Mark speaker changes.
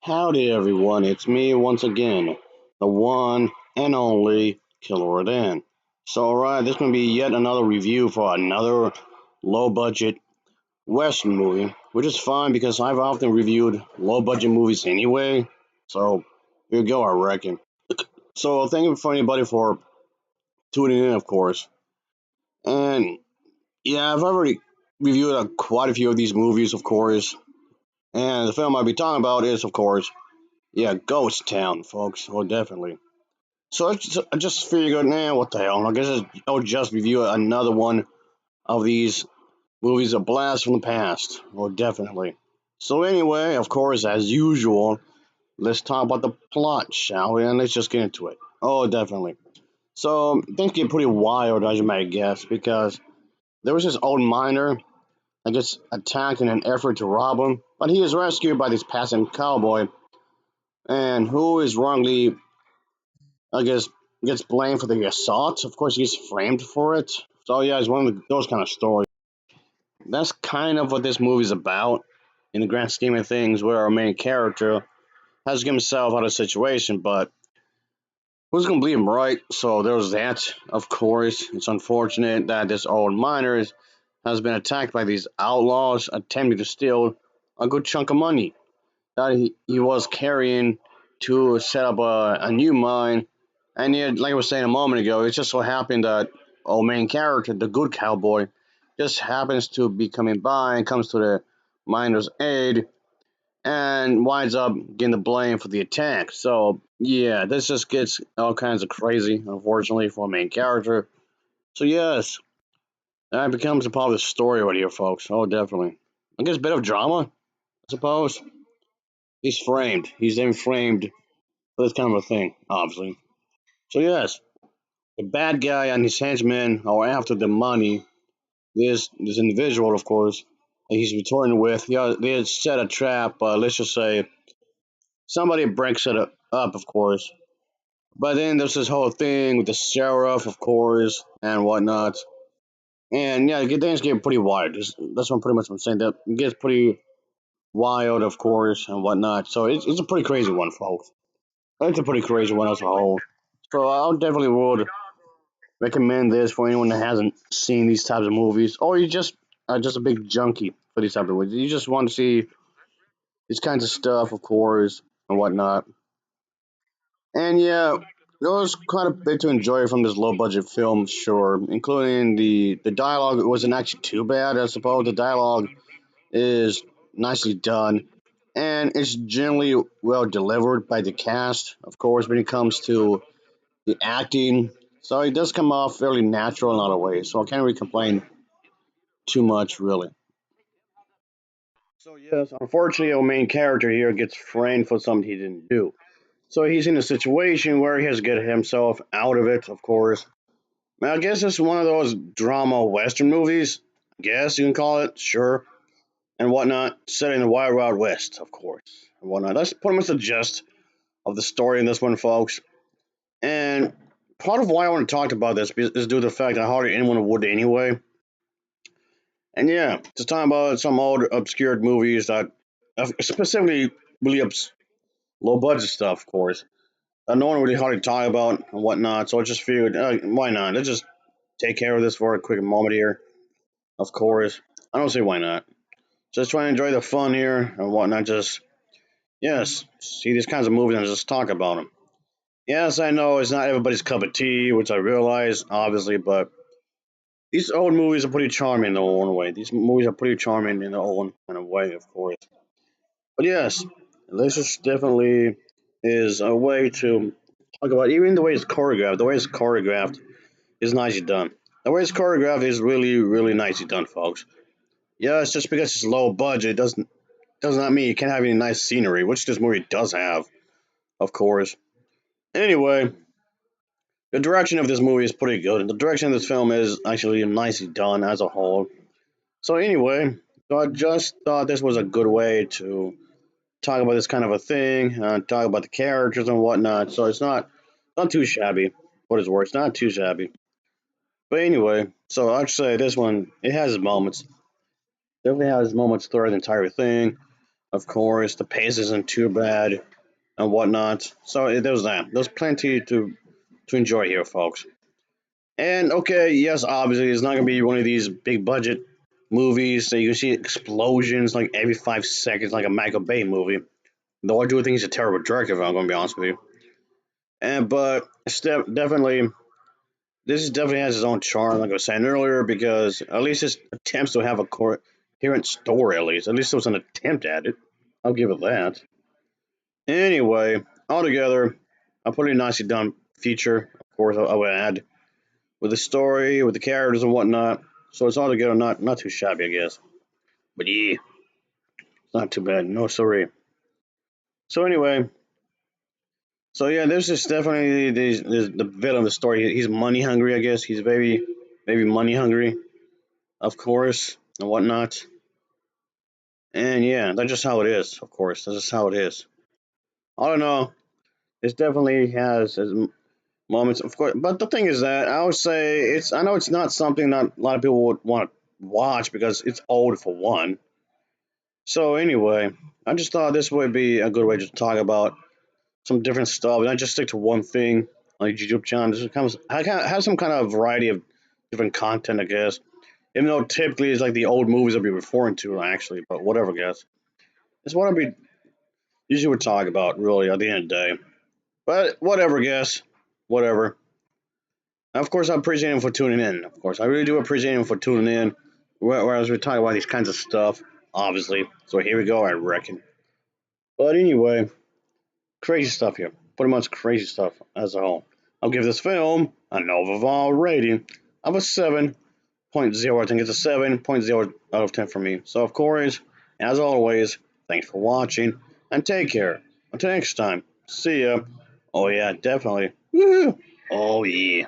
Speaker 1: Howdy everyone, it's me once again, the one and only Killer Dan. So alright, this gonna be yet another review for another low budget Western movie, which is fine because I've often reviewed low budget movies anyway. So here we go, I reckon. So thank you for anybody for tuning in, of course. And yeah, I've already reviewed quite a few of these movies, of course. And the film I'll be talking about is, of course, yeah, Ghost Town, folks. Oh, definitely. So I just figured, nah, what the hell? I guess I'll just review another one of these movies, a blast from the past. Oh, definitely. So anyway, of course, as usual, let's talk about the plot, shall we? And let's just get into it. Oh, definitely. So things get pretty wild, as you might guess, because there was this old miner that gets attacked in an effort to rob him, but he is rescued by this passing cowboy, and who is wrongly, I guess, gets blamed for the assault. Of course, he gets framed for it. So yeah, it's one of those kind of stories. That's kind of what this movie's about, in the grand scheme of things, where our main character has to get himself out of the situation, but who's gonna believe him, right? So there's that. Of course, it's unfortunate that this old miner has been attacked by these outlaws attempting to steal a good chunk of money that he was carrying to set up a new mine. And yet, like I was saying a moment ago, it just so happened that our main character, the good cowboy, just happens to be coming by and comes to the miner's aid and winds up getting the blame for the attack. So, yeah, this just gets all kinds of crazy, unfortunately, for our main character. So, yes, that becomes a part of the story right here, folks. Oh, definitely. I guess a bit of drama, I suppose. He's framed. He's then framed for this kind of a thing, obviously. So, yes, the bad guy and his henchmen are after the money. This individual, of course, that he's returning with. Yeah, they had set a trap. Let's just say somebody breaks it up, of course. But then there's this whole thing with the sheriff, of course, and whatnot. And yeah, things get pretty wild. That's what pretty much I'm saying. That it gets pretty wild, of course, and whatnot. So it's a pretty crazy one, folks. It's a pretty crazy one as a whole. So I definitely would recommend this for anyone that hasn't seen these types of movies, or you just a big junkie for these types of movies. You just want to see these kinds of stuff, of course, and whatnot. And yeah, there was quite a bit to enjoy from this low budget film, sure, including the dialogue. It wasn't actually too bad, I suppose. The dialogue is nicely done, and it's generally well delivered by the cast, of course, when it comes to the acting. So it does come off fairly natural in a lot of ways. So I can't really complain too much, really. So yes, unfortunately, our main character here gets framed for something he didn't do. So he's in a situation where he has to get himself out of it. Of course, I guess it's one of those drama western movies. I guess you can call it, sure, and whatnot. Set in the Wild Wild West, of course, and whatnot. That's pretty much the gist of the story in this one, folks. And part of why I want to talk about this is due to the fact that hardly anyone would anyway. And yeah, just talking about some old obscure movies that specifically really low budget stuff, of course. That no one really hardly talk about and whatnot. So I just figured, why not? Let's just take care of this for a quick moment here. Of course, I don't say why not. Just try to enjoy the fun here and whatnot. Just yes, see these kinds of movies and just talk about them. Yes, I know it's not everybody's cup of tea, which I realize, obviously, but these old movies are pretty charming in their own way. These movies are pretty charming in their own kind of way, of course. But yes, this is definitely is a way to talk about even the way it's choreographed. The way it's choreographed is nicely done. The way it's choreographed is really, really nicely done, folks. Yeah, it's just because it's low budget does not mean you can't have any nice scenery, which this movie does have, of course. Anyway, the direction of this movie is pretty good. The direction of this film is actually nicely done as a whole. So anyway, so I just thought this was a good way to talk about this kind of a thing, talk about the characters and whatnot. So it's not too shabby. What is worse, not too shabby. But anyway, so I'd say this one it has its moments. Definitely has moments throughout the entire thing. Of course, the pace isn't too bad and whatnot. So there's that. There's plenty to enjoy here, folks. And okay, yes, obviously it's not gonna be one of these big budget movies that you can see explosions like every 5 seconds, like a Michael Bay movie. Though I do think he's a terrible director, if I'm gonna be honest with you. And but definitely, this is definitely has its own charm, like I was saying earlier, because at least it attempts to have a coherent story. At least it was an attempt at it. I'll give it that. Anyway, altogether, a pretty nicely done feature. Of course, I would add with the story, with the characters and whatnot. So it's altogether not too shabby, I guess. But yeah, it's not too bad. No sorry. So anyway, so yeah, this is definitely the villain of the story. He's money hungry, I guess. He's very money hungry, of course, and whatnot. And yeah, that's just how it is. Of course, that's just how it is. I don't know. It definitely has its moments, of course. But the thing is that I would say it's. I know it's not something that a lot of people would want to watch because it's old for one. So anyway, I just thought this would be a good way to talk about some different stuff, and not just stick to one thing on the YouTube channel. Just kind of, I kind of have some kind of variety of different content, I guess. Even though typically it's like the old movies I'll be referring to, actually, but whatever, guys. It's what I'll be usually would talk about, really, at the end of the day. But whatever, guys. Whatever. Of course, I appreciate him for tuning in. Of course, I really do appreciate him for tuning in. Whereas we're talking about these kinds of stuff, obviously. So here we go, I reckon. But anyway, crazy stuff here. Pretty much crazy stuff as a whole. I'll give this film an overall rating of a 7.0. I think it's a 7.0 out of 10 for me. So, of course, as always, thanks for watching and take care. Until next time, see ya. Oh, yeah, definitely. Woo! Oh, yeah.